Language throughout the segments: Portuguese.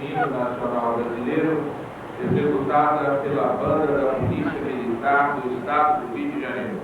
hino nacional brasileiro, executada pela Banda da Polícia Militar do Estado do Rio de Janeiro.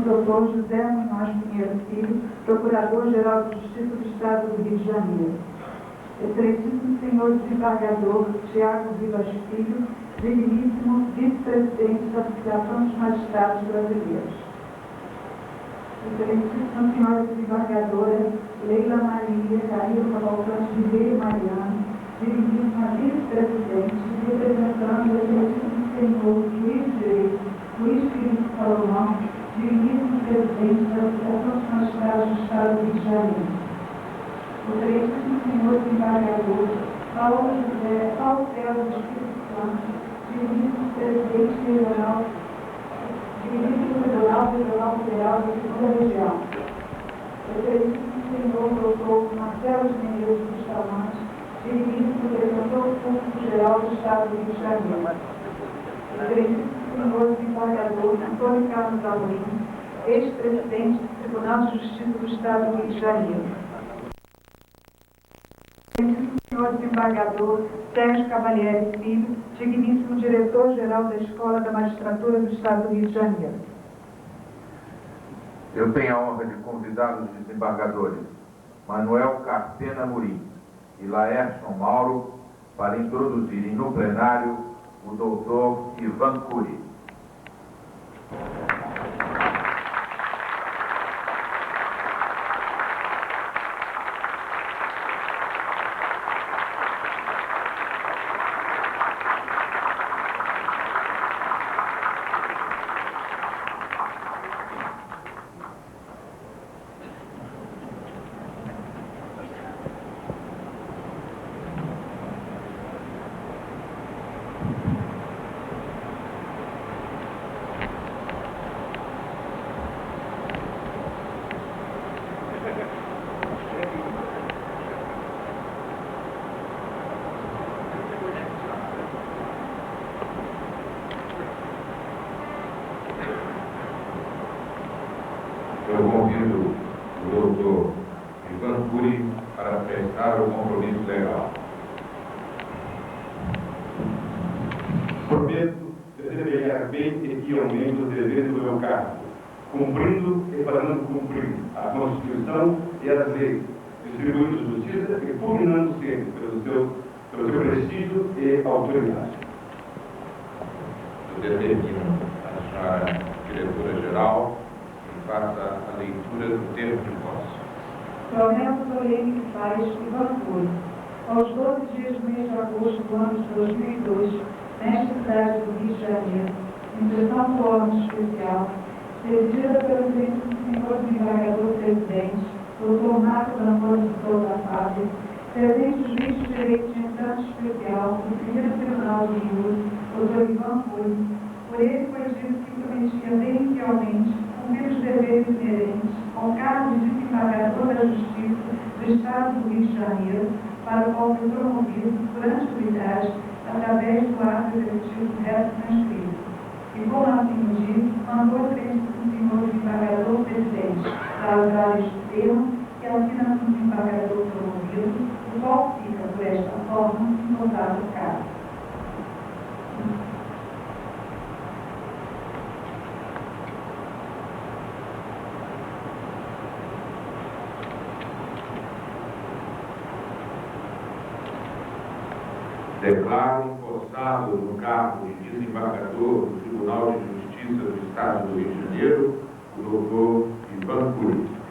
Doutor José Munhoz Pinheiro Filho, Procurador-Geral de Justiça do Estado do Rio de Janeiro. Excelentíssimo Senhor Desembargador Tiago Vivas Filho, Digníssimo Vice-Presidente da Associação dos Magistrados Brasileiros. Excelentíssima Senhora Desembargadora Leila Maria Carrilho Cavalcante Ribeiro Mariano, Digníssima Vice-Presidente, representando o Excelentíssimo Senhor Juiz de Direito Luiz Felipe Salomão, Digníssimo Presidente da Associação dos Magistrados do Estado do Rio de Janeiro. O Excelentíssimo Senhor Desembargador Paulo José, Paulo César Espírito Santo, direito presidente regional, direito regional federal da segunda região. Excelentíssimo senhor doutor Marcelo de Menezes Bustamante, direito detentor público geral do Estado do Rio de Janeiro. Excelentíssimo senhor desembargador Antônio Carlos Amorim, ex-presidente do Tribunal de Justiça do Estado do Rio de Janeiro. Senhor desembargador Sérgio Cavalieri Filho, digníssimo diretor-geral da Escola da Magistratura do Estado do Rio de Janeiro. Eu tenho a honra de convidar os desembargadores Manuel Carpena Amorim e Laércio Mauro para introduzirem no plenário o doutor Ivan Cury. Eu convido o doutor Ivan Cury para prestar o compromisso legal. Prometo desempenhar bem e fielmente os deveres do meu cargo, cumprindo e fazendo cumprir a Constituição e as leis, distribuindo justiça e pugnando sempre pelo seu prestígio e autoridade. Eu determino a senhora diretora-geral que faça a leitura do termo de posse. Promessa solene que faz Ivan Cury. Aos 12 dias do mês de agosto do ano de 2002, nesta cidade do Rio de Janeiro, em sessão do órgão especial, presidida pelo senhor desembargador presidente, Dr. Marcos Antônio de Souza Fábio, presente o juiz de direito de entrada especial do primeiro tribunal de Rio, Dr. Ivan Cury, por ele foi dito que prometia bem e fielmente cumprir os deveres inerentes ao cargo de desembargador da Justiça do Estado do Rio de Janeiro, para o qual foi promovido durante a unidade através do ato executivo reto transcrito. E, como assim o disse, mandou o senhor desembargador presidente para este termo que assina no desembargador promovido, o qual fica, por esta forma, notado o caso. Declaro empossado no cargo de desembargador do Tribunal de Justiça do Estado do Rio de Janeiro, o doutor Ivan Cury.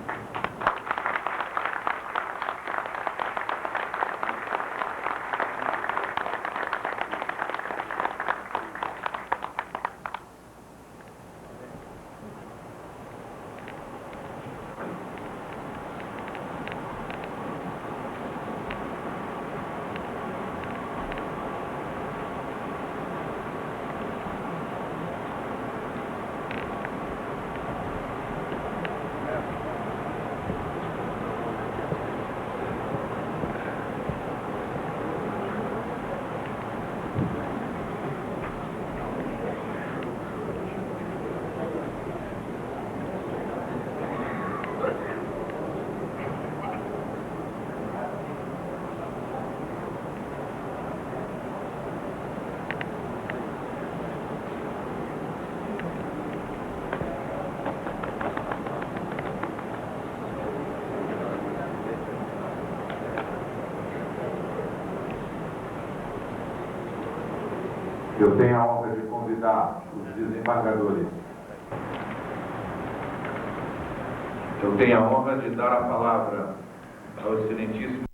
Eu tenho a honra de convidar os desembargadores. Eu tenho a honra de dar a palavra ao excelentíssimo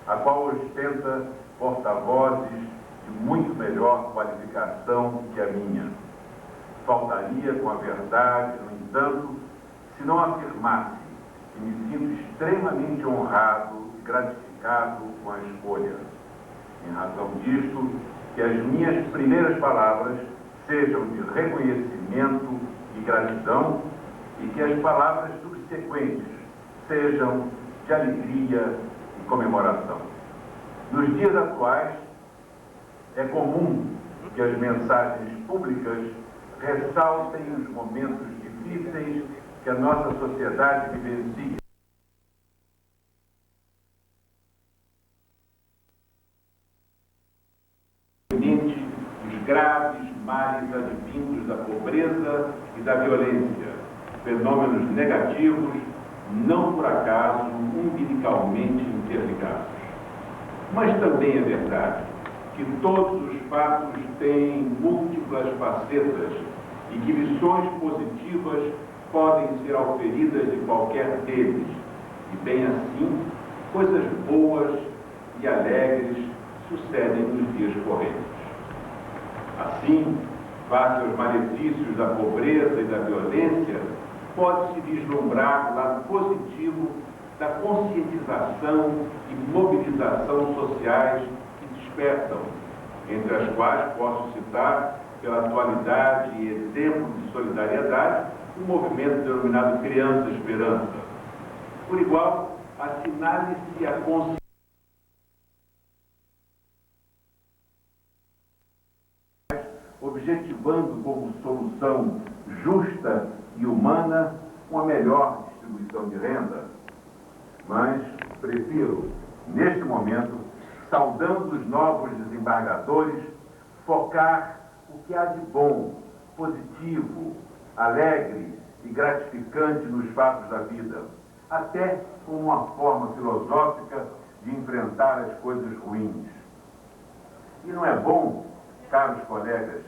a qual ostenta porta-vozes de muito melhor qualificação que a minha. Faltaria com a verdade, no entanto, se não afirmasse que me sinto extremamente honrado e gratificado com a escolha. Em razão disto, que as minhas primeiras palavras sejam de reconhecimento e gratidão e que as palavras subsequentes sejam de alegria e comemoração. Nos dias atuais, é comum que as mensagens públicas ressaltem os momentos difíceis que a nossa sociedade vivencia. Os graves males advindos da pobreza e da violência, fenômenos negativos, não por acaso umbilicalmente interligados. Mas também é verdade que todos os fatos têm múltiplas facetas e que lições positivas podem ser auferidas de qualquer deles. E bem assim, coisas boas e alegres sucedem nos dias correntes. Assim, face aos malefícios da pobreza e da violência, pode-se vislumbrar o lado positivo da conscientização e mobilização sociais que despertam, entre as quais posso citar, pela atualidade e exemplo de solidariedade, um movimento denominado Criança Esperança. Por igual, assinale-se a consciência objetivando como solução justa e humana uma melhor distribuição de renda. Mas prefiro, neste momento, saudando os novos desembargadores, focar o que há de bom, positivo, alegre e gratificante nos fatos da vida, até como uma forma filosófica de enfrentar as coisas ruins. E não é bom, caros colegas,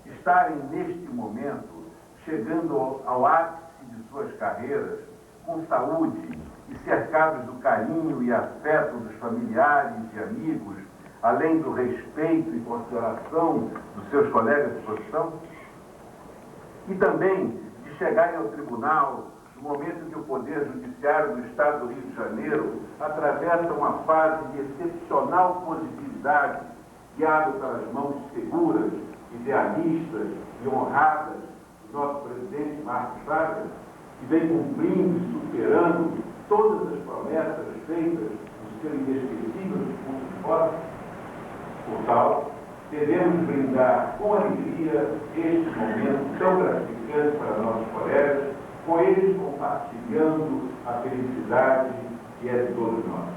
estarem neste momento chegando ao ápice de suas carreiras com saúde e cercados do carinho e afeto dos familiares e amigos, além do respeito e consideração dos seus colegas de profissão? E também de chegarem ao tribunal no momento em que o Poder Judiciário do Estado do Rio de Janeiro atravessa uma fase de excepcional positividade, guiado pelas mãos seguras, idealistas e honradas do nosso presidente Marcos Chagas, que vem cumprindo e superando todas as promessas feitas no seu inesquecível discurso de posse. Por tal, devemos brindar com alegria este momento tão gratificante para nossos colegas, com eles compartilhando a felicidade que é de todos nós.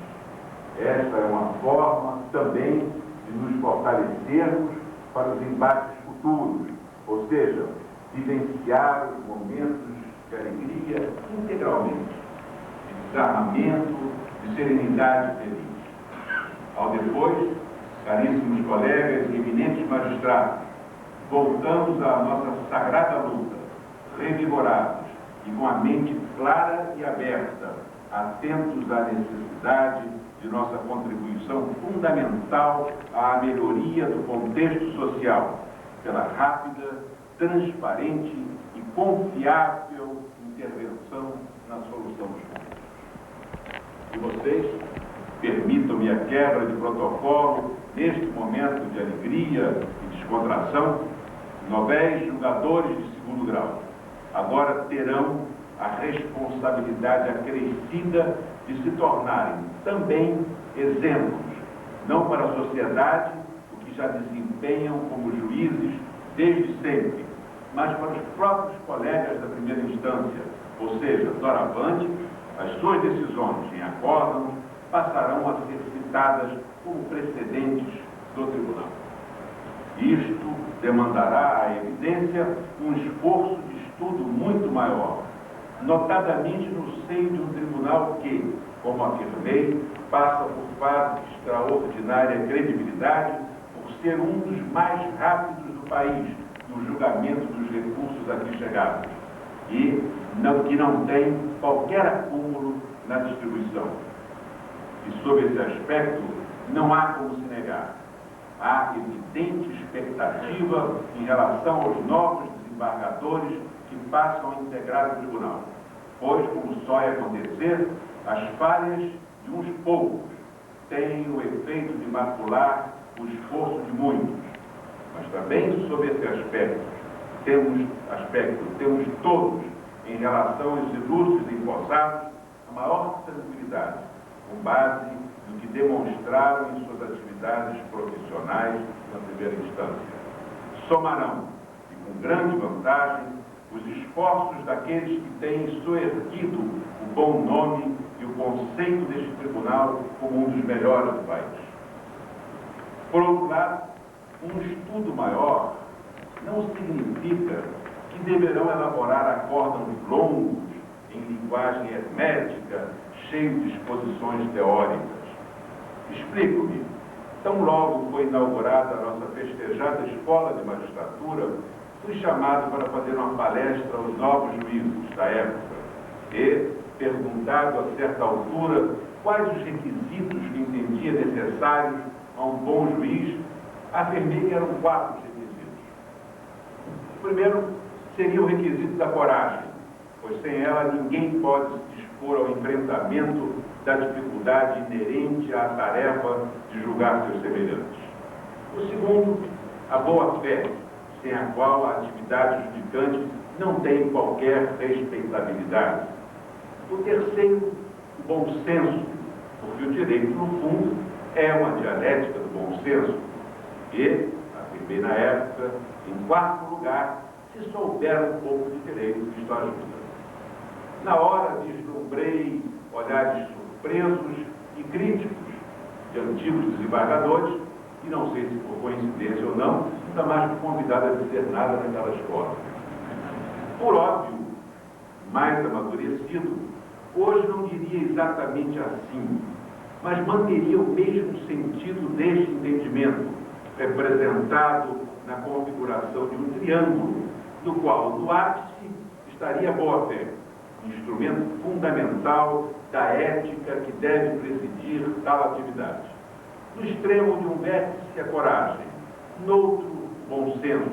Esta é uma forma também de nos fortalecermos para os embates futuros, ou seja, vivenciar os momentos de alegria integralmente, de desarmamento, de serenidade feliz. Ao depois, caríssimos colegas e eminentes magistrados, voltamos à nossa sagrada luta, revigorados e com a mente clara e aberta, atentos à necessidade de nossa contribuição fundamental à melhoria do contexto social, pela rápida, transparente e confiável intervenção na solução dos conflitos. E vocês, permitam-me a quebra de protocolo neste momento de alegria e descontração, nobres julgadores de segundo grau, agora terão a responsabilidade acrescida de se tornarem também exemplos, não para a sociedade, o que já desempenham como juízes desde sempre, mas para os próprios colegas da primeira instância, ou seja, doravante, as suas decisões em acórdão passarão a ser citadas como precedentes do tribunal. Isto demandará à evidência um esforço de estudo muito maior, notadamente no seio de um tribunal que, como afirmei, passa por fase de extraordinária credibilidade por ser um dos mais rápidos do país no julgamento dos recursos aqui chegados e que não tem qualquer acúmulo na distribuição. E sob esse aspecto, não há como se negar. Há evidente expectativa em relação aos novos desembargadores que passam a integrar o tribunal, pois, como só é acontecer, as falhas de uns poucos têm o efeito de macular o esforço de muitos. Mas também, sob esse aspecto, temos todos, em relação aos ilustres empossados, a maior tranquilidade, com base no que demonstraram em suas atividades profissionais na primeira instância. Somarão, e com grande vantagem, os esforços daqueles que têm soerguido o bom nome e o conceito deste tribunal como um dos melhores do país. Por outro lado, um estudo maior não significa que deverão elaborar acórdãos longos, em linguagem hermética, cheio de exposições teóricas. Explico-me. Tão logo foi inaugurada a nossa festejada Escola de Magistratura, fui chamado para fazer uma palestra aos novos juízes da época e, perguntado a certa altura quais os requisitos que entendia necessários a um bom juiz, afirmei que eram 4 requisitos. O primeiro seria o requisito da coragem, pois sem ela ninguém pode se dispor ao enfrentamento da dificuldade inerente à tarefa de julgar seus semelhantes. O segundo, a boa-fé, sem a qual a atividade judicante não tem qualquer respeitabilidade. O terceiro, o bom senso, porque o direito, no fundo, é uma dialética do bom senso. E, afirmei na época, em 4º lugar, se souber um pouco de direito, isto ajuda. Na hora vislumbrei olhares surpresos e críticos de antigos desembargadores, e não sei se por coincidência ou não, nunca mais fui convidado a dizer nada naquela escola. Por óbvio, mais amadurecido, hoje não diria exatamente assim, mas manteria o mesmo sentido deste entendimento, representado na configuração de um triângulo, do qual no ápice estaria a boa-fé, instrumento fundamental da ética que deve presidir tal atividade. No extremo de um vértice, a coragem, noutro, o bom senso,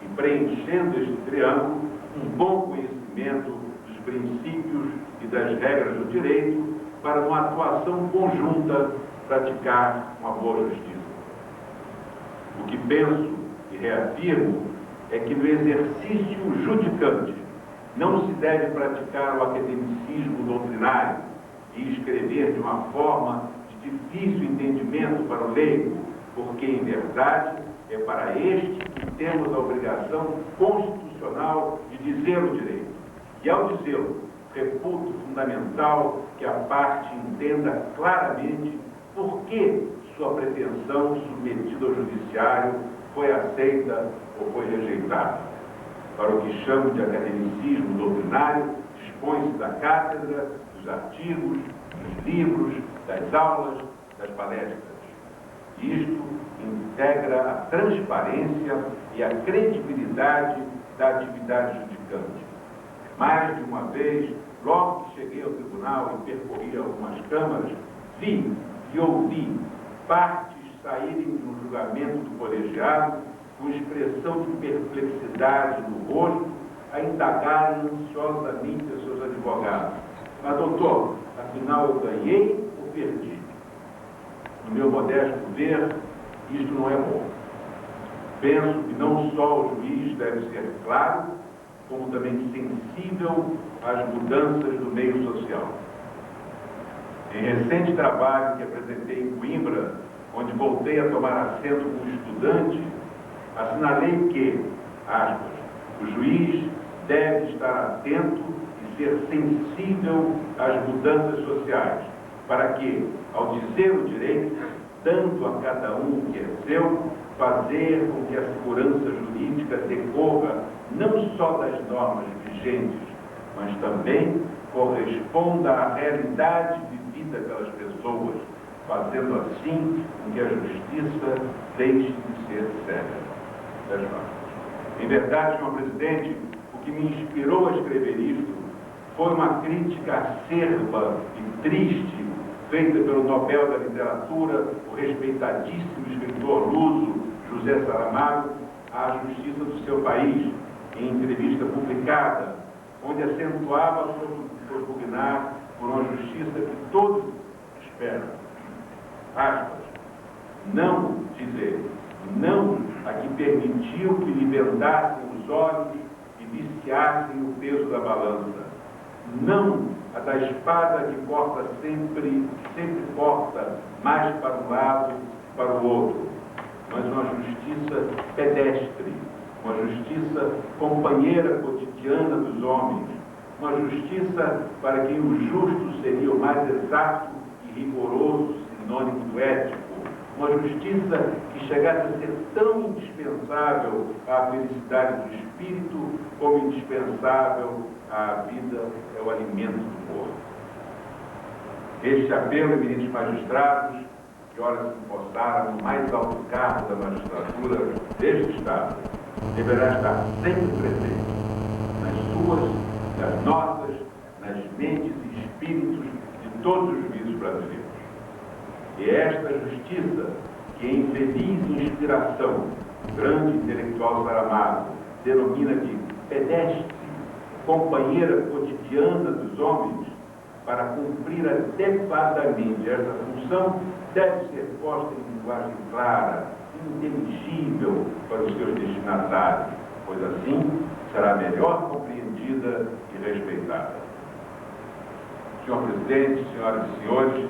e preenchendo este triângulo, um bom conhecimento dos princípios e das regras do direito para uma atuação conjunta praticar uma boa justiça. O que penso e reafirmo é que no exercício judicante não se deve praticar o academicismo doutrinário e escrever de uma forma de difícil entendimento para o leigo, porque, em verdade, é para este que temos a obrigação constitucional de dizer o direito. E, ao dizê-lo, reputo fundamental que a parte entenda claramente por que sua pretensão submetida ao judiciário foi aceita ou foi rejeitada. Para o que chamo de academicismo doutrinário, dispõe-se da cátedra, dos artigos, dos livros, das aulas, das palestras. Isto integra a transparência e a credibilidade da atividade judicante. Mais de uma vez, logo que cheguei ao tribunal e percorri algumas câmaras, vi e ouvi partes saírem de um julgamento do colegiado com expressão de perplexidade no rosto, a indagarem ansiosamente a seus advogados. Mas, doutor, afinal eu ganhei ou perdi? No meu modesto ver, isto não é bom. Penso que não só o juiz deve ser claro, como também sensível às mudanças do meio social. Em recente trabalho que apresentei em Coimbra, onde voltei a tomar assento como estudante, assinalei que, aspas, o juiz deve estar atento e ser sensível às mudanças sociais, para que, ao dizer o direito, dando a cada um o que é seu, fazer com que a segurança jurídica decorra não só das normas vigentes, mas também corresponda à realidade vivida pelas pessoas, fazendo assim com que a justiça deixe de ser cega. Em verdade, senhor presidente, o que me inspirou a escrever isto foi uma crítica acerba e triste feita pelo Nobel da Literatura, o respeitadíssimo escritor luso José Saramago, à justiça do seu país, em entrevista publicada, onde acentuava sobre propugnar por uma justiça que todos esperam. Aspas. Não, diz ele, não a que permitiu que lhe vendassem os olhos e viciassem o peso da balança. Não a da espada que corta sempre corta mais para um lado que para o outro, mas uma justiça pedestre, uma justiça companheira cotidiana dos homens, uma justiça para quem o justo seria o mais exato e rigoroso sinônimo do ético, uma justiça que chegasse a ser tão indispensável à felicidade do espírito como indispensável à vida é o alimento do corpo. Este apelo, eminentes magistrados, que ora se impostaram no mais alto cargo da magistratura deste Estado, deverá estar sempre presente nas suas, nas nossas, nas mentes e espíritos de todos os juízes brasileiros. E esta justiça, que em feliz inspiração, o grande intelectual Saramago denomina de pedestre, companheira cotidiana dos homens, para cumprir adequadamente esta função, deve ser posta em linguagem clara, inteligível para os seus destinatários, pois assim será melhor compreendida e respeitada. Senhor Presidente, senhoras e senhores,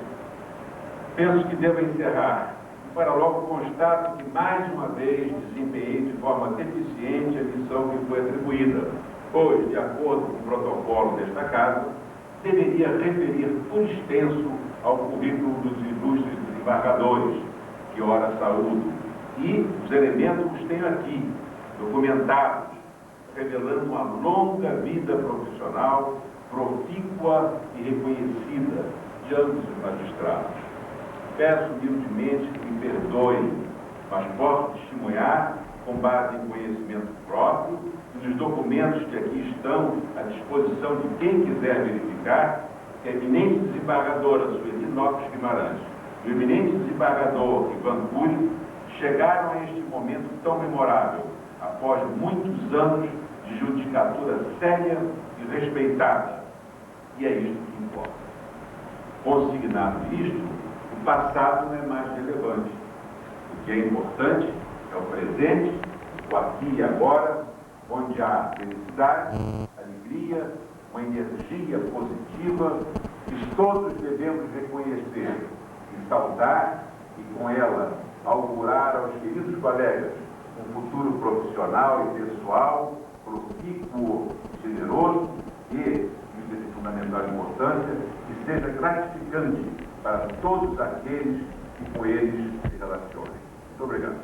penso que devo encerrar. Para logo constato que, mais uma vez, desempenhei de forma deficiente a missão que foi atribuída, pois, de acordo com o protocolo desta Casa, deveria referir por extenso ao currículo dos ilustres desembargadores, que ora saúdo, e os elementos os tenho aqui, documentados, revelando uma longa vida profissional, profícua e reconhecida de ambos os magistrados. Peço humildemente que me perdoem, mas posso testemunhar, com base em conhecimento próprio, e nos documentos que aqui estão à disposição de quem quiser verificar, que a eminente desembargadora Sueli Lopes Guimarães e o eminente desembargador Ivan Cury chegaram a este momento tão memorável, após muitos anos de judicatura séria e respeitada. E é isto que importa. Consignado isto, o passado não é mais relevante. O que é importante é o presente, o aqui e agora, onde há felicidade, alegria, uma energia positiva que todos devemos reconhecer e saudar e com ela augurar aos queridos colegas um futuro profissional e pessoal profícuo, generoso e, de fundamental importância, que seja gratificante para todos aqueles que com eles se relacionem. Muito obrigado.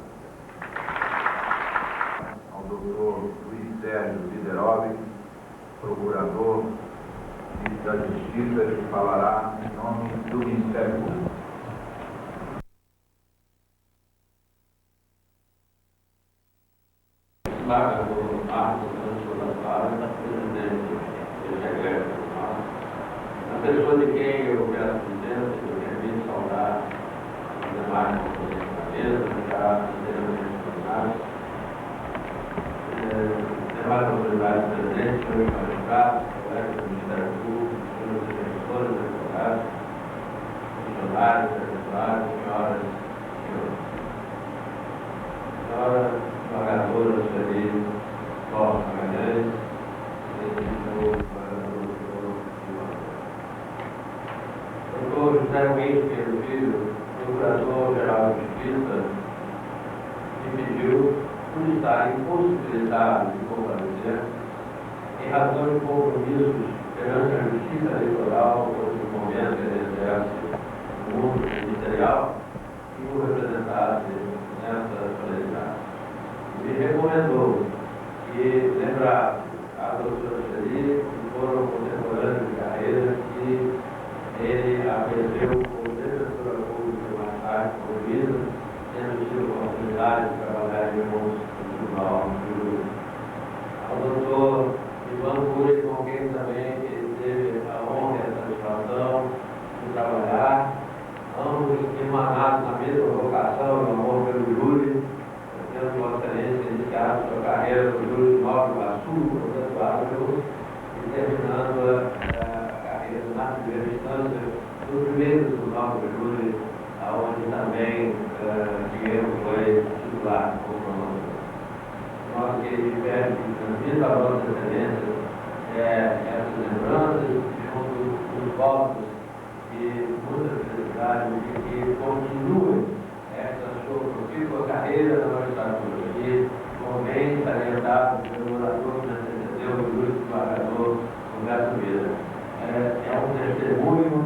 Ao doutor Luiz Sérgio Siderovic, procurador da Justiça, que falará em nome do Ministério Público. Desembargador Marcos Santos Fala, presidente do Secreto. A pessoa de quem eu peço licença, eu permito saudar os demais componentes da mesa, no caráter de demais autoridades presentes, senhores magistrados, colegas do Ministério Público, senhores defensores, advogados, funcionários, secretários, senhoras e senhores. Senhora desembargadora Sueli Lopes Guimarães, doutor José Luiz Pedro Filho, Procurador-Geral de Justiça, me pediu por estar impossibilitado de comparecer em razão de compromissos perante a Justiça Eleitoral, por no momento ele exerce o mundo ministerial e o representante nessa solenidade. Me recomendou que lembrasse a doutora Sueli que foram contemporâneos de carreira que ele apareceu como defensora pública mais tarde concluída, tendo tido a oportunidade de trabalhar em mãos do Tribunal Jurídico. Ao doutor Ivan Cury, com quem também ele teve a honra e a satisfação de trabalhar, primeira instância, no primeiro tribunal do júri, onde também Figueiredo foi titular como promotor. Nós que tivemos que transmitir para a Vossa Excelência essas lembranças, junto com os votos e muita felicidade de que continue essa sua profícua carreira na magistratura. E convém salientar pelo orador que antecedeu o juiz desembargador Roberto Vieira. É um testemunho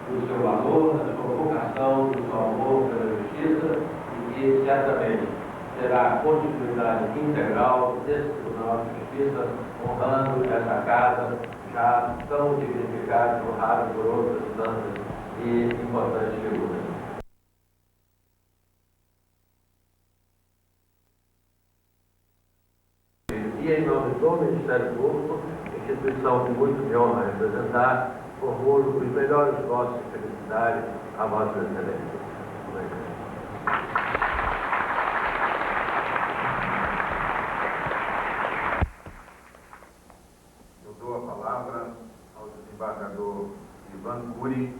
do seu valor, da sua vocação, do seu amor pela justiça e que certamente terá a continuidade integral desse Tribunal de Justiça, honrando essa casa já tão dignificada e honrada por outras tantas e importantes figuras. E em nome do Ministério Público, instituição que muito me honra representar, formulo os melhores votos de felicidade à Vossa Excelência. Eu dou a palavra ao desembargador Ivan Cury,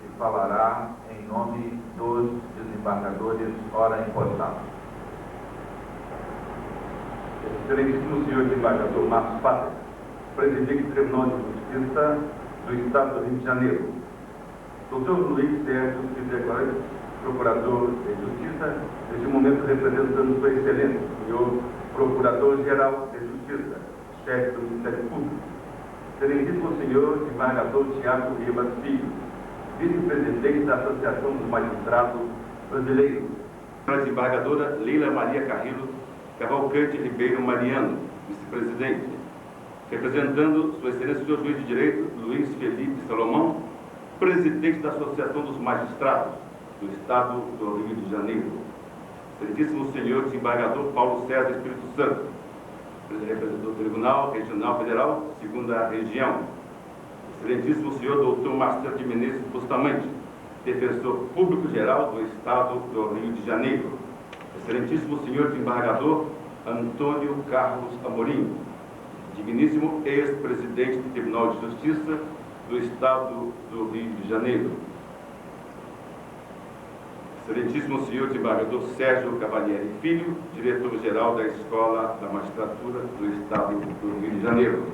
que falará em nome dos desembargadores ora importados. Excelentíssimo senhor desembargador Marcos Pátria, presidente do Tribunal de Justiça do Estado do Rio de Janeiro. Dr. Luiz Sérgio Fidegóis, procurador de Justiça, neste momento representando sua excelência, senhor Procurador-Geral de Justiça, chefe do Ministério Público. Excelentíssimo senhor desembargador Tiago Ribas Filho, vice-presidente da Associação dos Magistrados Brasileiros. Senhora desembargadora Leila Maria Carrillo Cavalcante Ribeiro Mariano, vice-presidente, representando Sua Excelência o senhor juiz de direito Luiz Felipe Salomão, presidente da Associação dos Magistrados do Estado do Rio de Janeiro, excelentíssimo senhor desembargador Paulo César Espírito Santo, representante do Tribunal Regional Federal, segunda região, excelentíssimo senhor doutor Marcelo de Menezes Bustamante, defensor público-geral do Estado do Rio de Janeiro, excelentíssimo senhor desembargador Antônio Carlos Amorim, digníssimo ex-presidente do Tribunal de Justiça do Estado do Rio de Janeiro, excelentíssimo senhor desembargador Sérgio Cavalieri Filho, diretor-geral da Escola da Magistratura do Estado do Rio de Janeiro,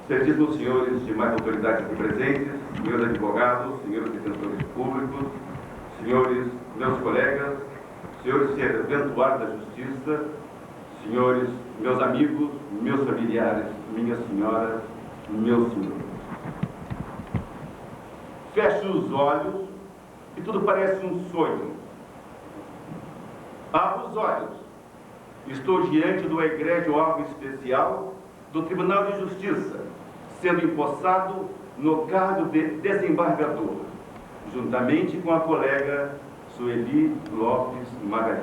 excelentíssimos senhores demais autoridades aqui presentes, senhores advogados, senhores defensores públicos, senhores meus colegas, senhores serventuários da Justiça, senhores, meus amigos, meus familiares, minhas senhoras, meus senhores. Fecho os olhos e tudo parece um sonho. Abro os olhos. Estou diante do egrégio alvo especial do Tribunal de Justiça, sendo empossado no cargo de desembargador, juntamente com a colega Sueli Lopes Magalhães.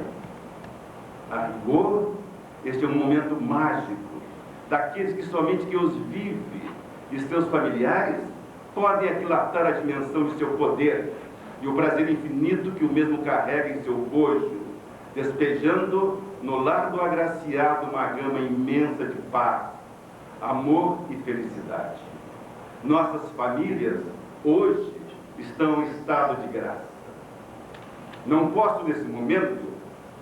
A rigor, este é um momento mágico, daqueles que somente quem os vive e seus familiares podem aquilatar a dimensão de seu poder e o prazer infinito que o mesmo carrega em seu bojo, despejando no lar do agraciado uma gama imensa de paz, amor e felicidade. Nossas famílias, hoje, estão em estado de graça. Não posso, nesse momento,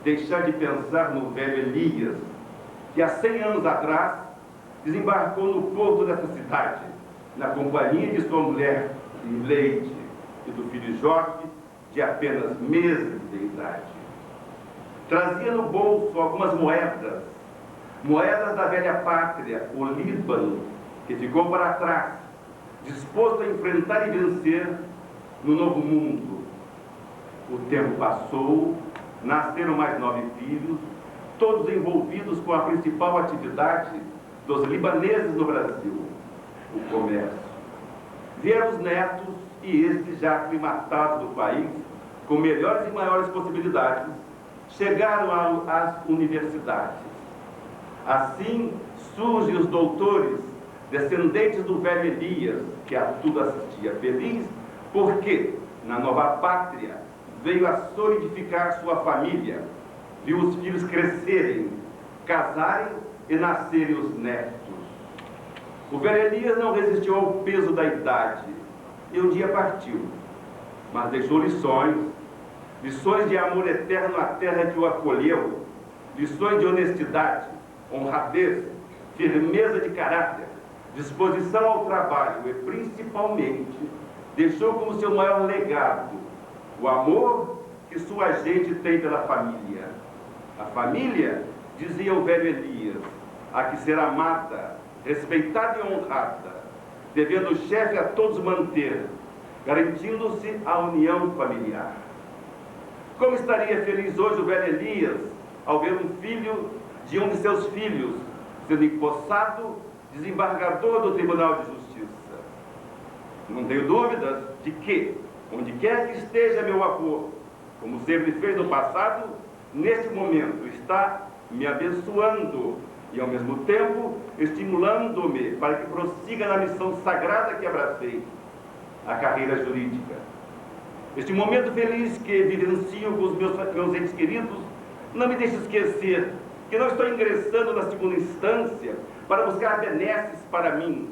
deixar de pensar no velho Elias, que há 100 anos atrás desembarcou no porto dessa cidade, na companhia de sua mulher, Leite, e do filho Jorge, de apenas meses de idade. Trazia no bolso algumas moedas da velha pátria, o Líbano, que ficou para trás, disposto a enfrentar e vencer no novo mundo. O tempo passou, nasceram mais 9 filhos, todos envolvidos com a principal atividade dos libaneses no Brasil, o comércio. Vieram os netos e estes, já aclimatados do país, com melhores e maiores possibilidades, chegaram às universidades. Assim surgem os doutores, descendentes do velho Elias, que a tudo assistia feliz, porque na nova pátria veio a solidificar sua família, viu os filhos crescerem, casarem e nascerem os netos. O velho Elias não resistiu ao peso da idade e um dia partiu, mas deixou lições de amor eterno à terra que o acolheu, lições de honestidade, honradez, firmeza de caráter, disposição ao trabalho e, principalmente, deixou como seu maior legado o amor que sua gente tem pela família. A família, dizia o velho Elias, há que ser amada, respeitada e honrada, devendo o chefe a todos manter, garantindo-se a união familiar. Como estaria feliz hoje o velho Elias ao ver um filho de um de seus filhos sendo empossado desembargador do Tribunal de Justiça? Não tenho dúvidas de que, onde quer que esteja meu avô, como sempre fez no passado, neste momento está me abençoando e, ao mesmo tempo, estimulando-me para que prossiga na missão sagrada que abracei, a carreira jurídica. Este momento feliz que vivencio com os meus entes queridos não me deixa esquecer que não estou ingressando na segunda instância para buscar benesses para mim.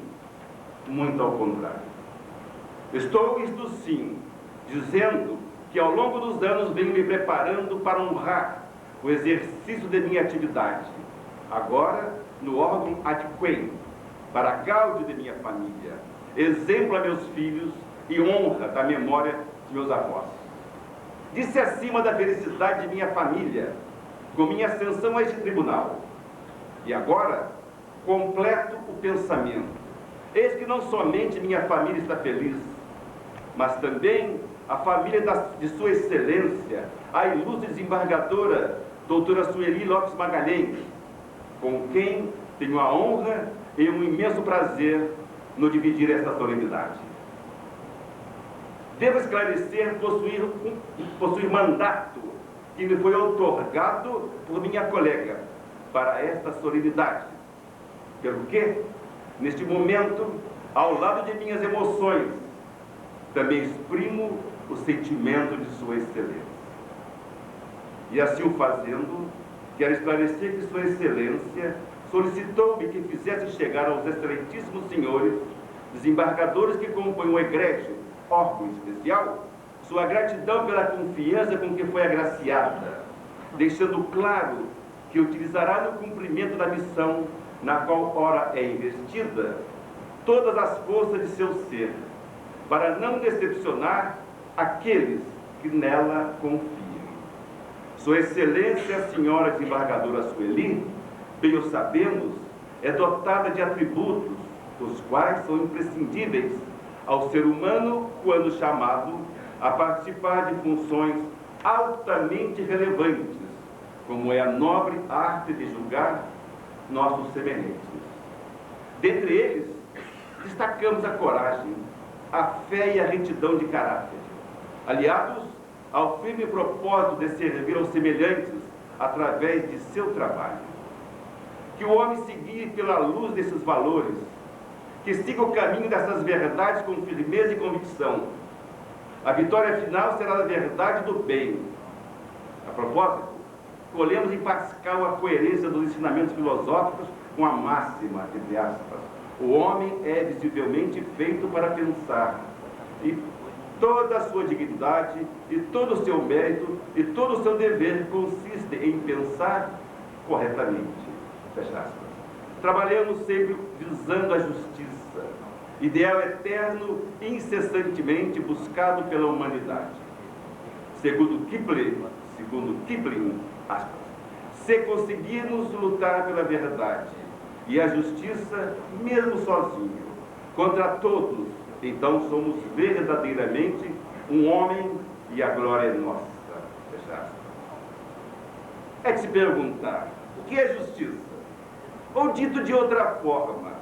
Muito ao contrário. Estou, isto sim, dizendo que ao longo dos anos venho me preparando para honrar o exercício de minha atividade, agora no órgão adquem, para a gáudio de minha família, exemplo a meus filhos e honra da memória de meus avós. Disse acima da felicidade de minha família, com minha ascensão a este tribunal. E agora, completo o pensamento. Eis que não somente minha família está feliz, mas também a família de Sua Excelência, a ilustre desembargadora, doutora Sueli Lopes Magalhães, com quem tenho a honra e um imenso prazer no dividir esta solenidade. Devo esclarecer possuir mandato que me foi outorgado por minha colega para esta solenidade, pelo que, neste momento, ao lado de minhas emoções, também exprimo o sentimento de Sua Excelência. E assim o fazendo, quero esclarecer que Sua Excelência solicitou-me que fizesse chegar aos excelentíssimos senhores, desembargadores que compõem o egrégio, órgão especial, sua gratidão pela confiança com que foi agraciada, deixando claro que utilizará no cumprimento da missão na qual ora é investida todas as forças de seu ser, para não decepcionar aqueles que nela confiam. Sua Excelência, a Senhora Desembargadora Sueli, bem o sabemos, é dotada de atributos, os quais são imprescindíveis ao ser humano quando chamado a participar de funções altamente relevantes, como é a nobre arte de julgar nossos semelhantes. Dentre eles, destacamos a coragem, a fé e a retidão de caráter, aliados ao firme propósito de servir aos semelhantes através de seu trabalho. Que o homem se guie pela luz desses valores, que siga o caminho dessas verdades com firmeza e convicção. A vitória final será da verdade e do bem. A propósito, colhemos em Pascal a coerência dos ensinamentos filosóficos com a máxima, entre aspas, o homem é visivelmente feito para pensar, e toda a sua dignidade, e todo o seu mérito, e todo o seu dever consiste em pensar corretamente. Fecha aspas. Trabalhamos sempre visando a justiça, ideal eterno incessantemente buscado pela humanidade. Segundo Kipling, aspas, se conseguirmos lutar pela verdade e a justiça, mesmo sozinho, contra todos, então somos verdadeiramente um homem e a glória é nossa. Fecha aspas. É de se perguntar, o que é justiça? Ou dito de outra forma,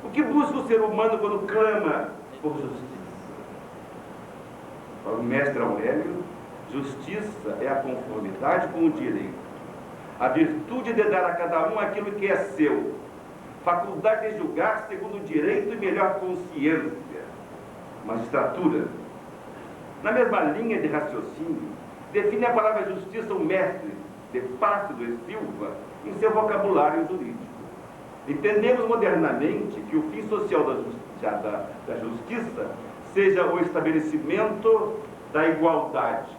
o que busca o ser humano quando clama por justiça? Para o mestre Aurélio, justiça é a conformidade com o direito, a virtude de dar a cada um aquilo que é seu, faculdade de julgar segundo o direito e melhor consciência. Magistratura, na mesma linha de raciocínio, define a palavra justiça o mestre de Plácido e Silva em seu vocabulário jurídico. Entendemos modernamente que o fim social da justiça seja o estabelecimento da igualdade.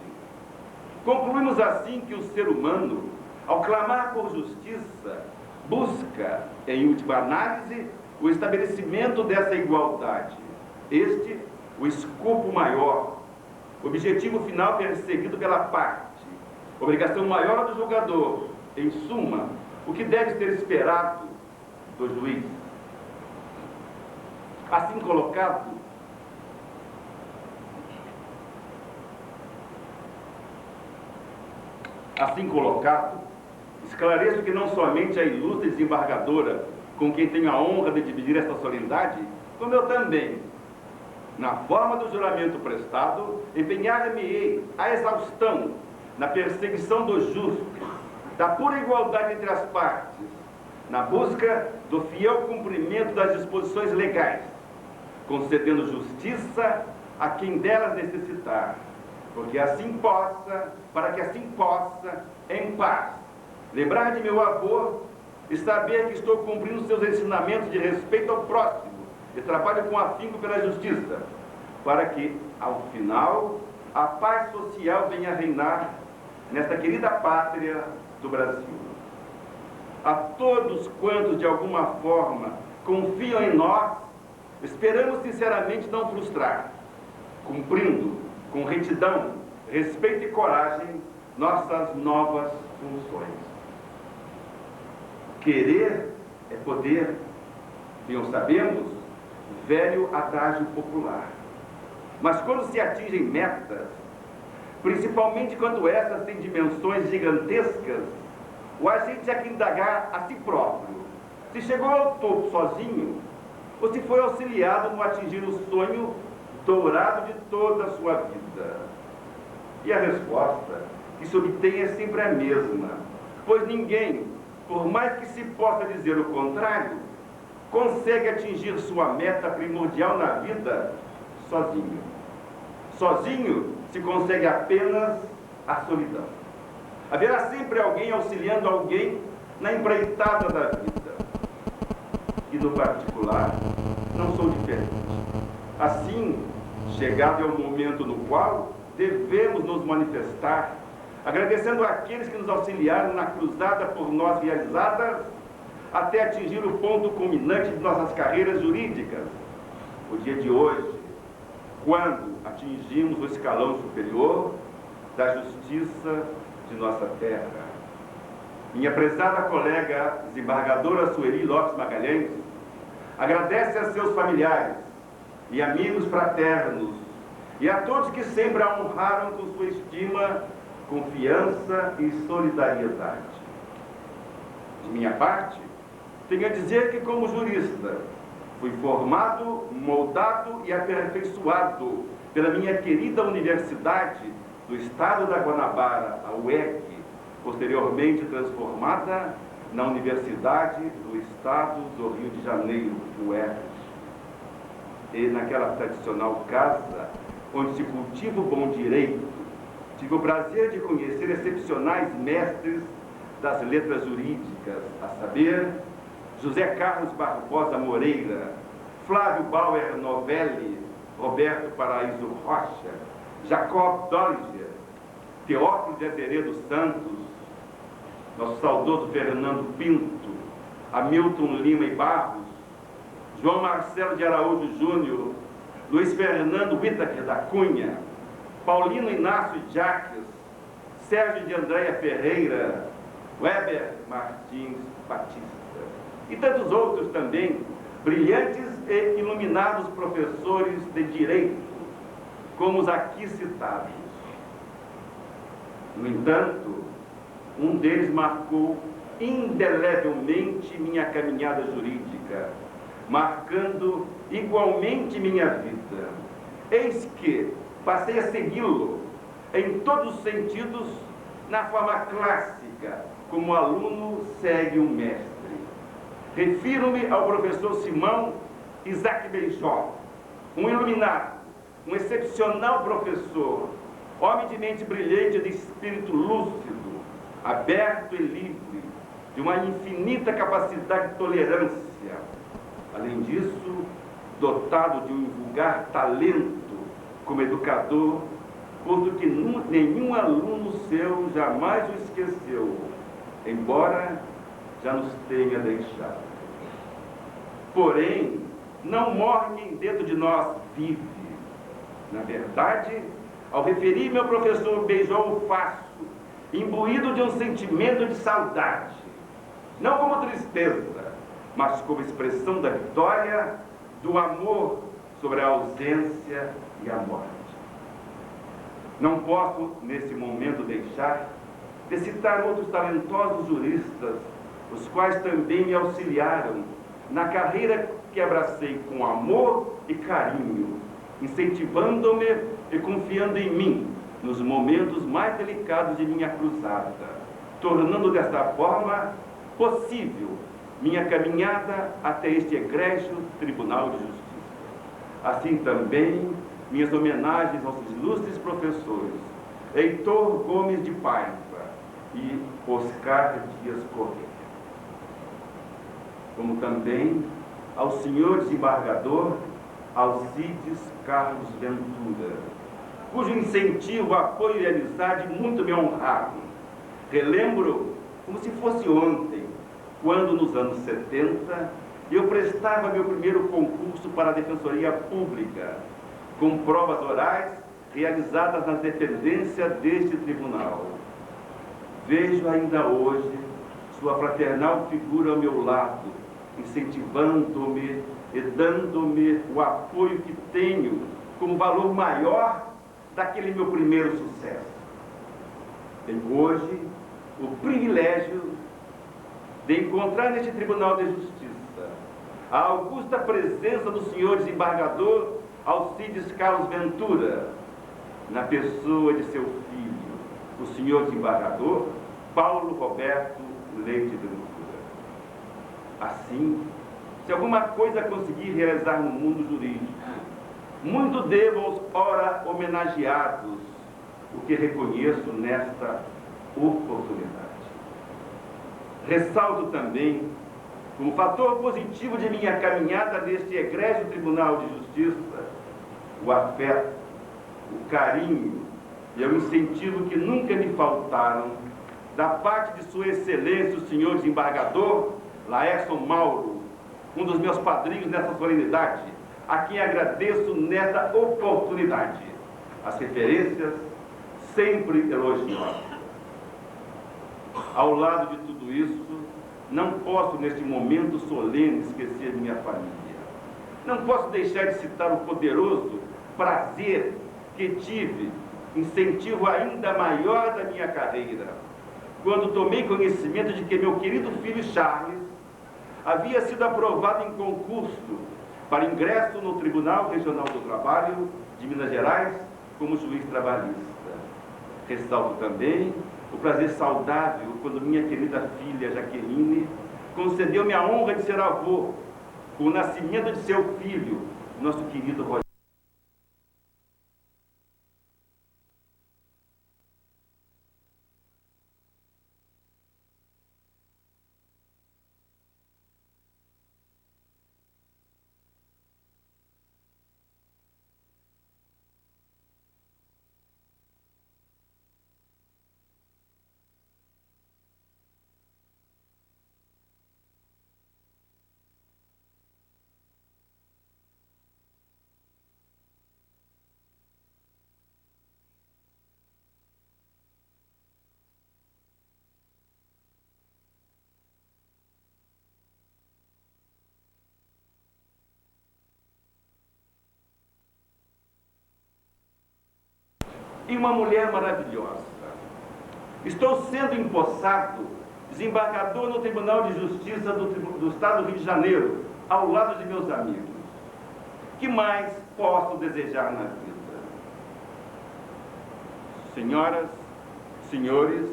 Concluímos assim que o ser humano, ao clamar por justiça, busca, em última análise, o estabelecimento dessa igualdade. Este, o escopo maior, objetivo final perseguido pela parte, obrigação maior do julgador, em suma, o que deve ser esperado do juiz. Assim colocado, esclareço que não somente a ilustre desembargadora, com quem tenho a honra de dividir esta solenidade, como eu também, na forma do juramento prestado, empenhar-me-ei à exaustão na perseguição do justo, da pura igualdade entre as partes, na busca do fiel cumprimento das disposições legais, concedendo justiça a quem delas necessitar, para que assim possa, em paz, lembrar de meu avô e saber que estou cumprindo seus ensinamentos de respeito ao próximo e trabalho com afinco pela justiça, para que, ao final, a paz social venha a reinar nesta querida pátria do Brasil. A todos quantos, de alguma forma, confiam em nós, esperamos sinceramente não frustrar, cumprindo com retidão, respeito e coragem nossas novas funções. Querer é poder, bem o sabemos, velho adágio popular. Mas quando se atingem metas, principalmente quando essas têm dimensões gigantescas, o agente é que indagar a si próprio se chegou ao topo sozinho ou se foi auxiliado no atingir o sonho dourado de toda a sua vida. E a resposta que se obtém é sempre a mesma, pois ninguém, por mais que se possa dizer o contrário, consegue atingir sua meta primordial na vida sozinho. Sozinho se consegue apenas a solidão. Haverá sempre alguém auxiliando alguém na empreitada da vida. E no particular, não sou diferente. Assim, chegado é o momento no qual devemos nos manifestar, agradecendo àqueles que nos auxiliaram na cruzada por nós realizada, até atingir o ponto culminante de nossas carreiras jurídicas. O dia de hoje, quando atingimos o escalão superior da justiça de nossa terra. Minha prezada colega desembargadora Sueli Lopes Magalhães agradece a seus familiares e amigos fraternos e a todos que sempre a honraram com sua estima, confiança e solidariedade. De minha parte, tenho a dizer que, como jurista, fui formado, moldado e aperfeiçoado pela minha querida Universidade do Estado da Guanabara, a UEC, posteriormente transformada na Universidade do Estado do Rio de Janeiro, UERJ. E naquela tradicional casa, onde se cultiva o bom direito, tive o prazer de conhecer excepcionais mestres das letras jurídicas, a saber, José Carlos Barbosa Moreira, Flávio Bauer Novelli, Roberto Paraíso Rocha, Jacob Dollinger, Teófilo de Azeredo Santos, nosso saudoso Fernando Pinto, Hamilton Lima e Barros, João Marcelo de Araújo Júnior, Luiz Fernando Whittaker da Cunha, Paulino Inácio Jacques, Sérgio de Andréia Ferreira, Weber Martins Batista e tantos outros também, brilhantes e iluminados professores de direito, como os aqui citados. No entanto, um deles marcou indelevelmente minha caminhada jurídica, marcando igualmente minha vida. Eis que passei a segui-lo em todos os sentidos, na forma clássica, como o aluno segue um mestre. Refiro-me ao professor Simão Isaac Benjó, um iluminado, um excepcional professor, homem de mente brilhante e de espírito lúcido, aberto e livre, de uma infinita capacidade de tolerância. Além disso, dotado de um vulgar talento como educador, posto que nenhum aluno seu jamais o esqueceu, embora já nos tenha deixado. Porém, não morre quem dentro de nós vive. Na verdade, ao referir-me ao professor Beijou o Faço, imbuído de um sentimento de saudade, não como tristeza, mas como expressão da vitória, do amor sobre a ausência e a morte. Não posso, nesse momento, deixar de citar outros talentosos juristas, os quais também me auxiliaram na carreira que abracei com amor e carinho, incentivando-me e confiando em mim nos momentos mais delicados de minha cruzada, tornando desta forma possível minha caminhada até este egrégio Tribunal de Justiça. Assim também, minhas homenagens aos ilustres professores Heitor Gomes de Paiva e Oscar Dias Correia, como também ao senhor desembargador Alcides Carlos Ventura, cujo incentivo, apoio e amizade muito me honraram. Relembro como se fosse ontem, quando nos anos 70 eu prestava meu primeiro concurso para a Defensoria Pública, com provas orais realizadas nas dependências deste tribunal. Vejo ainda hoje sua fraternal figura ao meu lado, incentivando-me e dando-me o apoio que tenho como valor maior daquele meu primeiro sucesso. Tenho hoje o privilégio de encontrar neste Tribunal de Justiça a augusta presença do senhor desembargador Alcides Carlos Ventura, na pessoa de seu filho, o senhor desembargador Paulo Roberto Leite Ventura. Assim, se alguma coisa conseguir realizar no mundo jurídico, muito devo aos ora homenageados, o que reconheço nesta oportunidade. Ressalto também, como fator positivo de minha caminhada neste egrégio Tribunal de Justiça, o afeto, o carinho e o incentivo que nunca me faltaram da parte de Sua Excelência, o senhor desembargador Laércio Mauro, um dos meus padrinhos nessa solenidade, a quem agradeço nesta oportunidade. As referências sempre elogiosas. Ao lado de tudo isso, não posso neste momento solene esquecer minha família. Não posso deixar de citar o poderoso prazer que tive, incentivo ainda maior da minha carreira, quando tomei conhecimento de que meu querido filho Charles havia sido aprovado em concurso para ingresso no Tribunal Regional do Trabalho de Minas Gerais como juiz trabalhista. Ressalto também o prazer saudável quando minha querida filha Jaqueline concedeu-me a honra de ser avô com o nascimento de seu filho, nosso querido Rogério. E uma mulher maravilhosa. Estou sendo empossado desembargador no Tribunal de Justiça do Estado do Rio de Janeiro, ao lado de meus amigos. Que mais posso desejar na vida? Senhoras, senhores,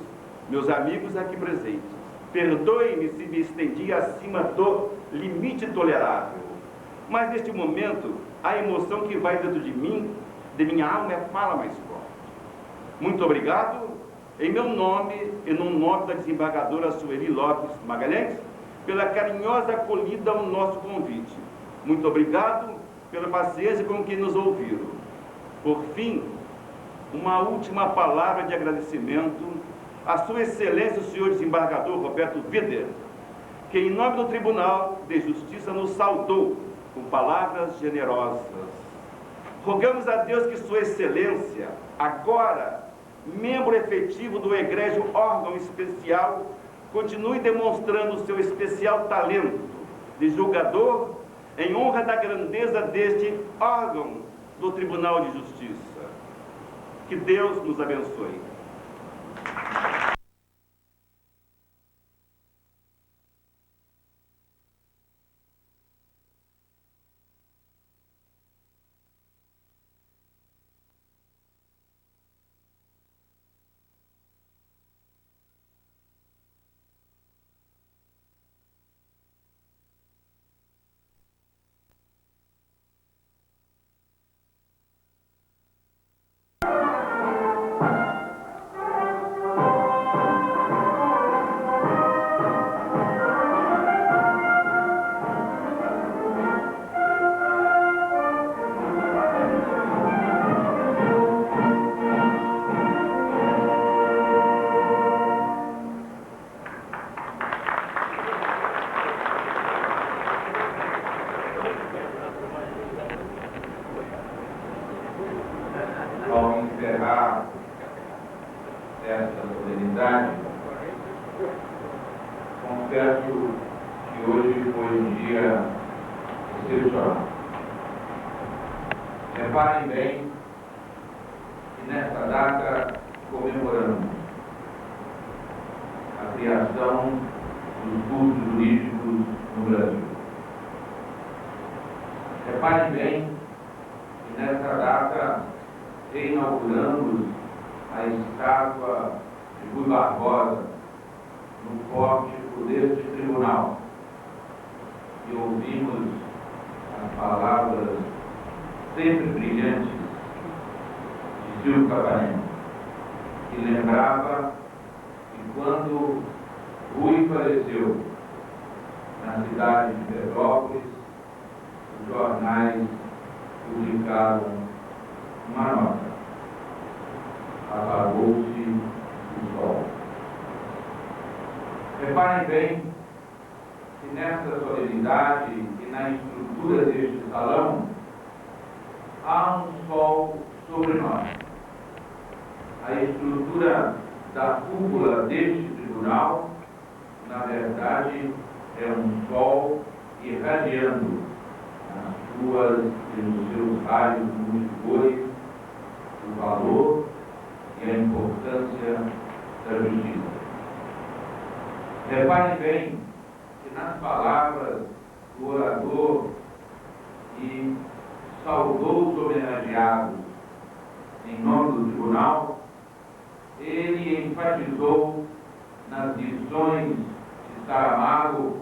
meus amigos aqui presentes, perdoem-me se me estendi acima do limite tolerável, mas neste momento a emoção que vai dentro de mim, de minha alma, fala mais forte. Muito obrigado em meu nome e no nome da desembargadora Sueli Lopes Magalhães, pela carinhosa acolhida ao nosso convite. Muito obrigado pela paciência com que nos ouviram. Por fim, uma última palavra de agradecimento à Sua Excelência, o senhor desembargador Roberto Vider, que em nome do Tribunal de Justiça nos saudou com palavras generosas. Rogamos a Deus que Sua Excelência, agora membro efetivo do egrégio órgão especial, continue demonstrando seu especial talento de julgador em honra da grandeza deste órgão do Tribunal de Justiça. Que Deus nos abençoe. Ao encerrar esta solenidade, confesso que hoje foi um dia excepcional. Reparem bem que nesta data comemoramos a criação dos cursos jurídicos no Brasil. Reparem bem que nesta data inauguramos a estátua de Rui Barbosa no pórtico deste tribunal e ouvimos as palavras sempre brilhantes de Silvio Capanema, que lembrava que quando Rui faleceu na cidade de Petrópolis, os jornais publicaram uma nota: apagou-se o sol. Reparem bem que nesta solenidade e na estrutura deste salão há um sol sobre nós. A estrutura da cúpula deste tribunal, na verdade, é um sol irradiando nas suas e nos seus raios multicores o valor e a importância da justiça. Reparem bem que nas palavras do orador que saudou os homenageados em nome do tribunal, ele enfatizou nas lições de Saramago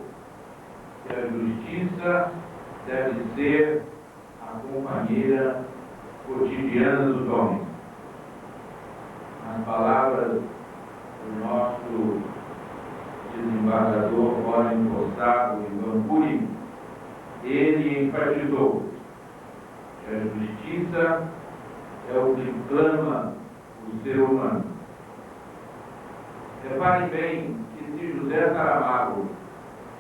que a justiça deve ser a companheira cotidiana dos homens. Nas palavras do nosso desembargador fora impostado Ivan Cury, ele enfatizou que a justiça é o que clama o ser humano. Reparem bem que se José Saramago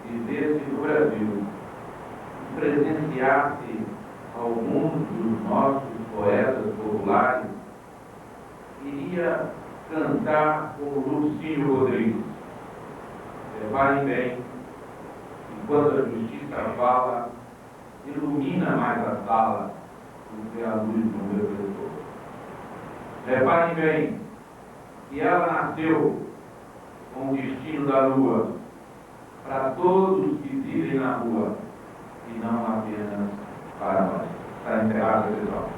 vivesse no Brasil e presenciasse alguns dos nossos poetas populares, iria cantar como Lucínio Rodrigues. Reparem bem que quando a justiça fala, ilumina mais a sala do que a luz do refletor. Reparem bem que ela nasceu com o destino da lua para todos que vivem na rua e não apenas para nós. Está encerrado, pessoal.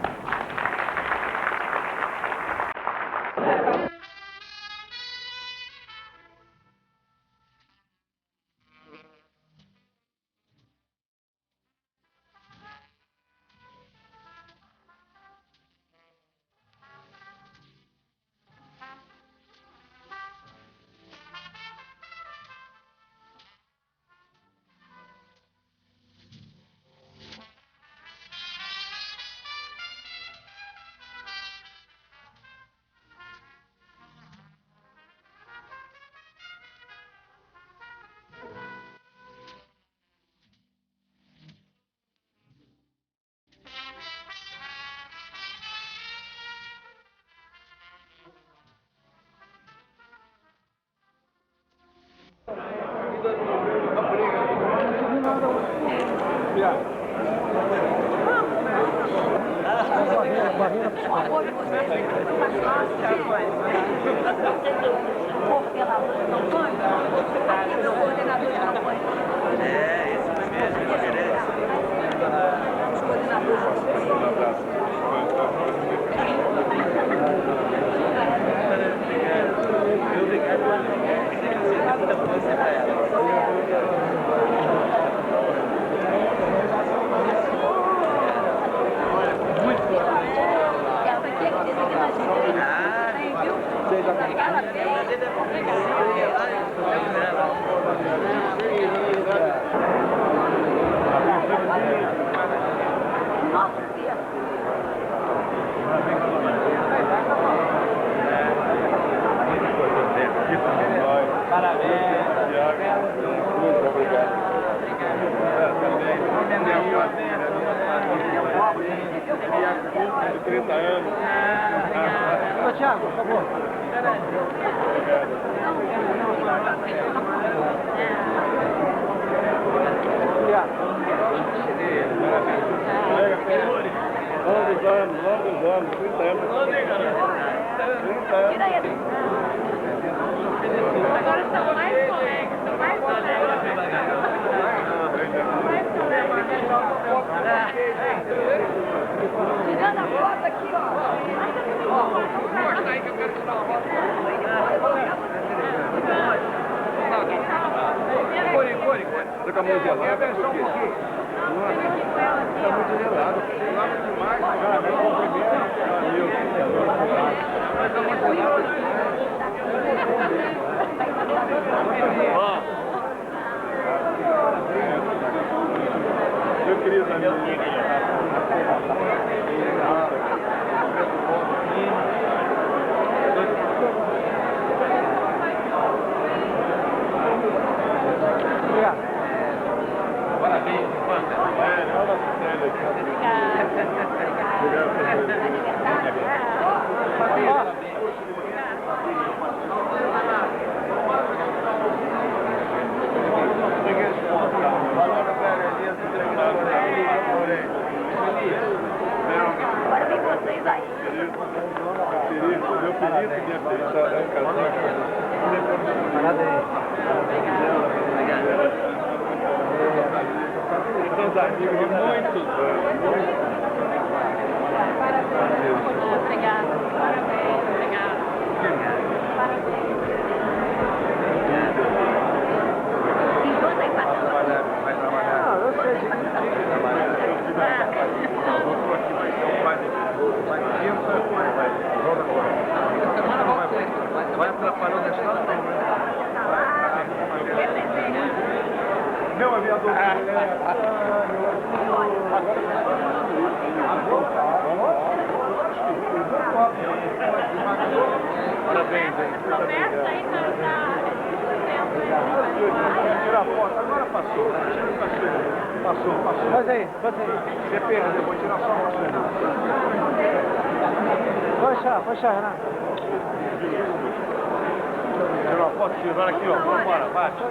barreira fiscal. O apoio de vocês é muito mais fácil. Coordenador de campanha? Aqui são coordenadores de campanha. É, esse foi mesmo, ele merece. Os coordenadores de campanha. Um abraço. Ô, Thiago, por favor. Longos anos, 30 anos. Tira ele. Agora são mais colegas, são mais colegas. Tirando a foto aqui, ó. Mostra aí que eu quero tirar uma foto. Core. Tô com a mão gelada, por quê? Tá muito gelado. Gelado demais, cara. Meu querido amigo. Parabéns, Agora vem vocês aí. Meu querido, minha filha, é um casaco. São amigos de muitos anos. Obrigada. Parabéns. Obrigada. Parabéns. Enquanto aí passando. Vai trabalhar. Ah, eu sei de Vai atrapalhar o restante? Meu aviador de mulher. Parabéns, hein? Começa aí, Tira a foto, agora passou. Passou. Faz aí. Você perdeu, vou tirar só você. Vai achar, Renato. Tirou a foto, tirou aqui, ó. Vambora, bate.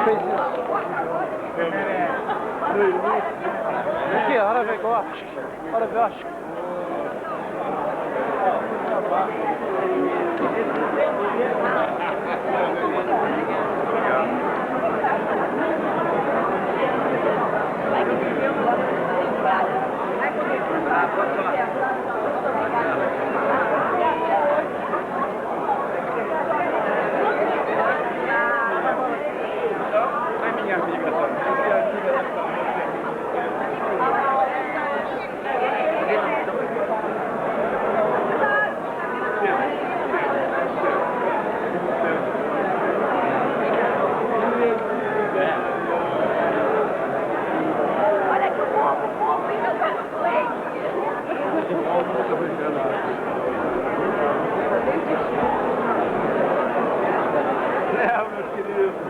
Fez isso. Aqui, hora ver gosto. Hora ver gosto. Minha amiga, minha amiga. Olha que o povo fica com leite. Muito obrigado. Meu querido.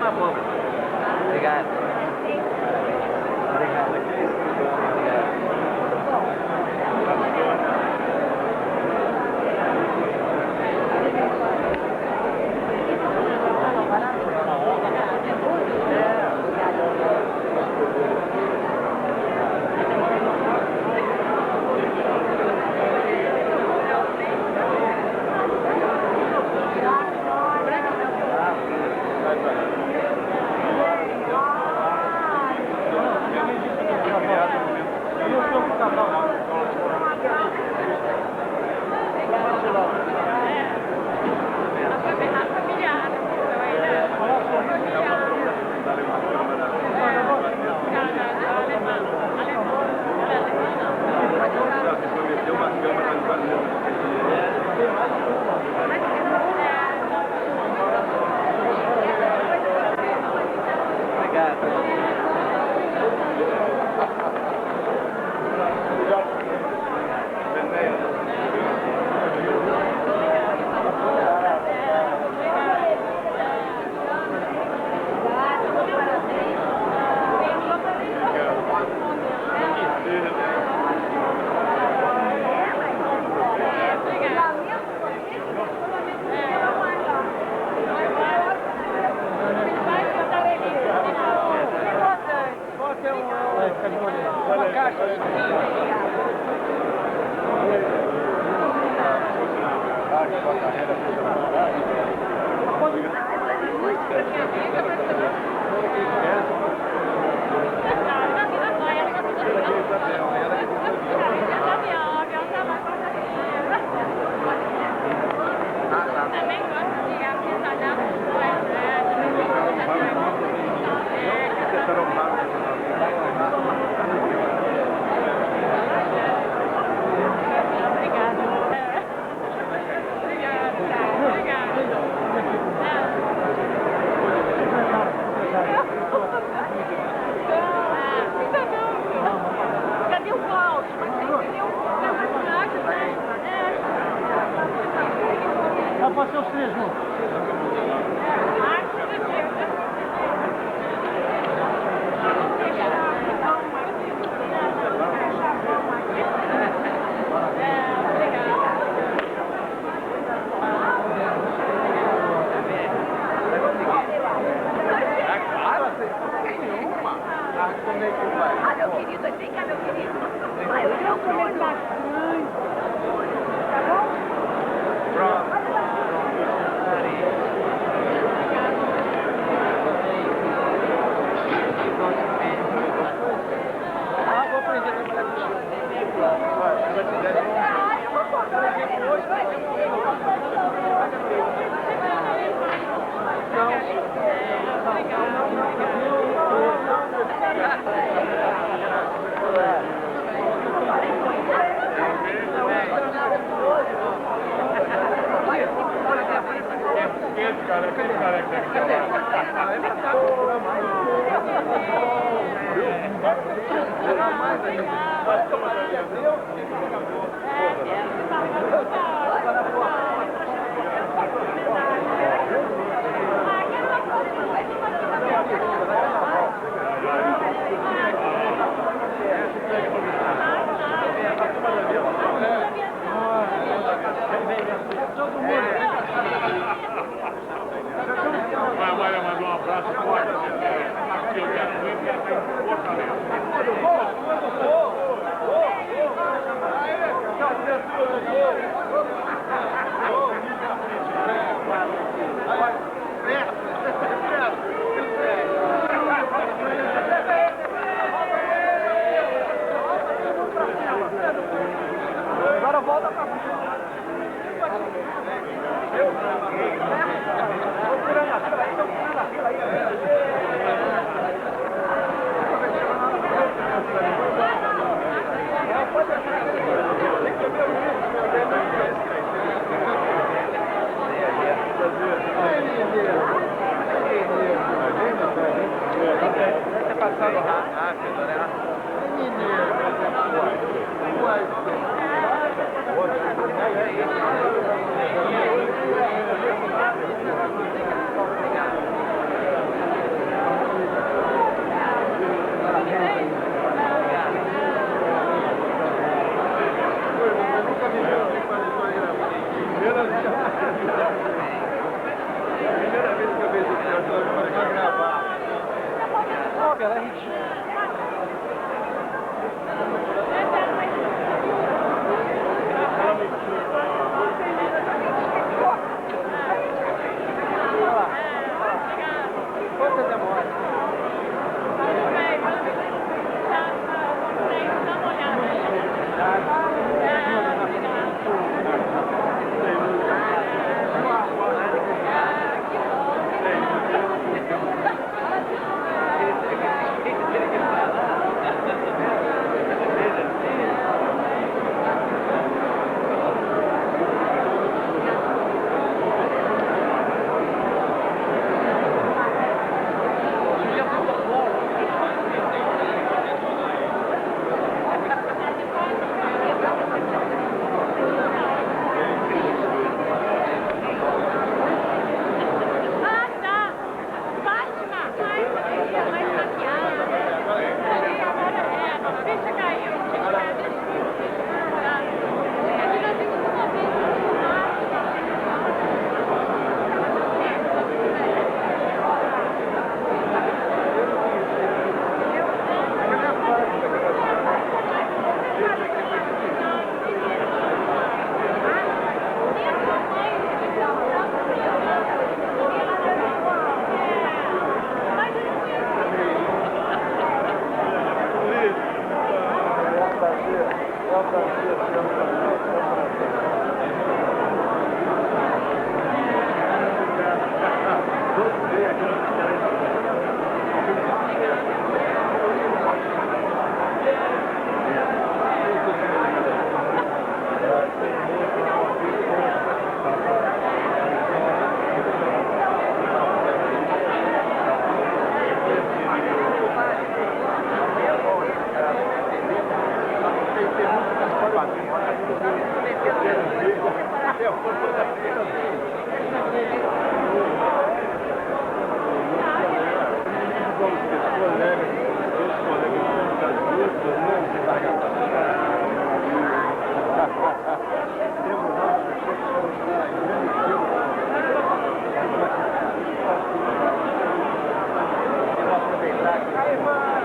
uma bomba. Obrigado. Ah, meu querido, vem cá, meu querido. Vai, eu quero comer bastante. Tá bom? Pronto. Ah, vou aprender a trabalhar com isso. Vai te dar Aquele careca que tem A Maria mandou um abraço forte. Aqui eu quero muito, ela está em Fortaleza. Agora volta pra Você passando rápido, né?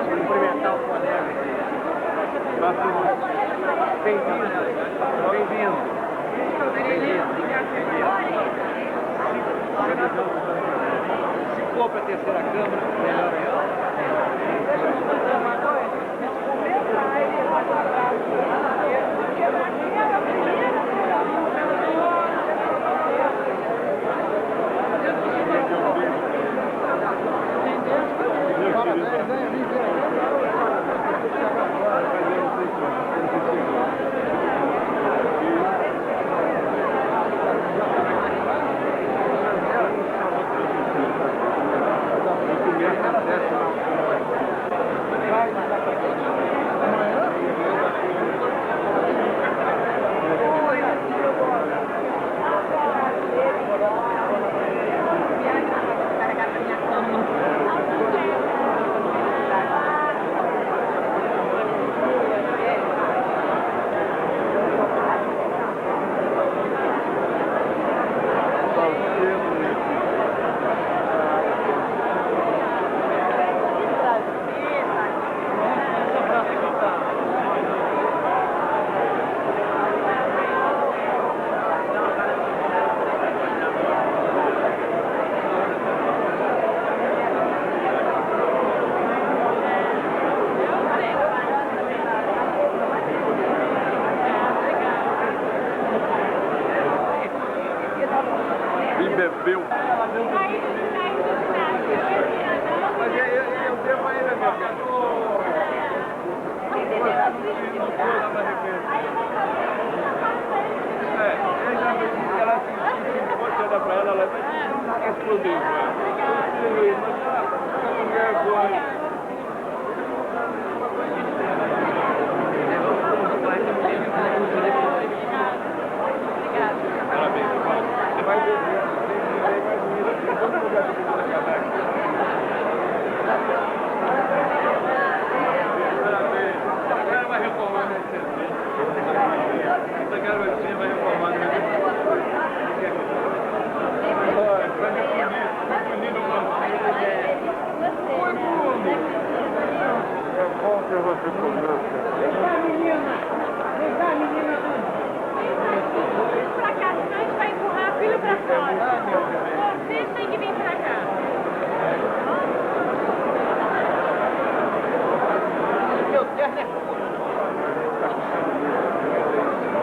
Cumprimentar o colega. Bem-vindo. Se for para a terceira Câmara, melhor bebeu. Mas eu devo ainda, meu filho. Eu já vi que ela se pode olhar pra ela vai explodir. Mas com vergonha. Parabéns, você vai ver. Vai reformar, né? Essa garotinha vai reformar, né? Vai me punir no banco. Foi bom. É bom ter você conosco. Vem cá, menina. Vem cá, menina. Pra cá, senão a gente vai empurrar a filha pra fora. Vocês têm que vir pra cá. Meu terno é curto.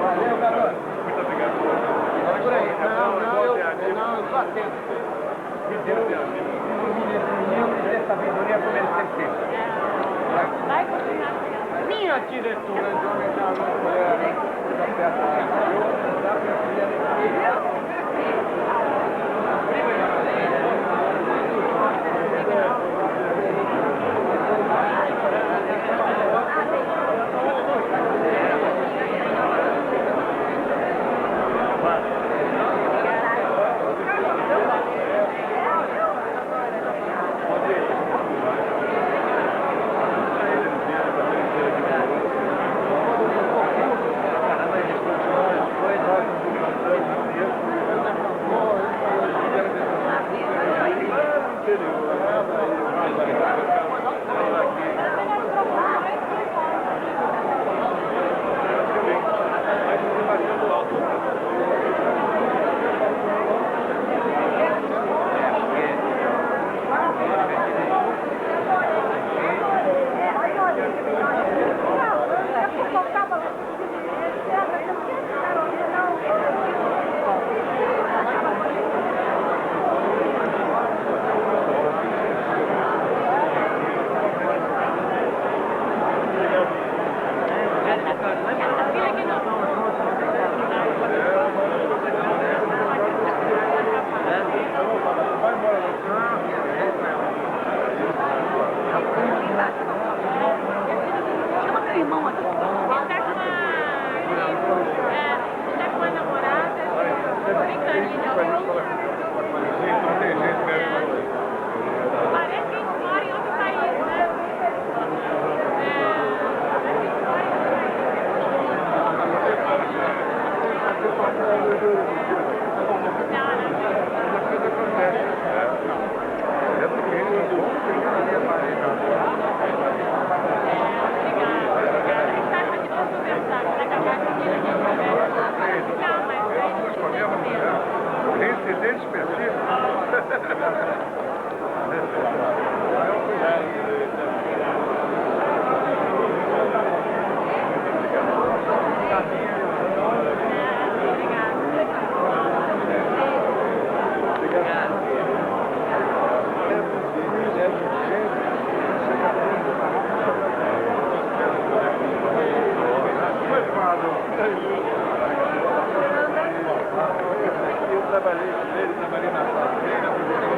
Valeu, garoto. Muito obrigado. É por aí. Não, eu sou atento. Que Deus te ajude. Menino, ter sabedoria como ele tem que ter. Vai continuar sendo. Minha diretora de homem da mulher. Da peça da filha. Incidente específico. Eu trabalhei com ele, trabalhei na sala dele, na primeira.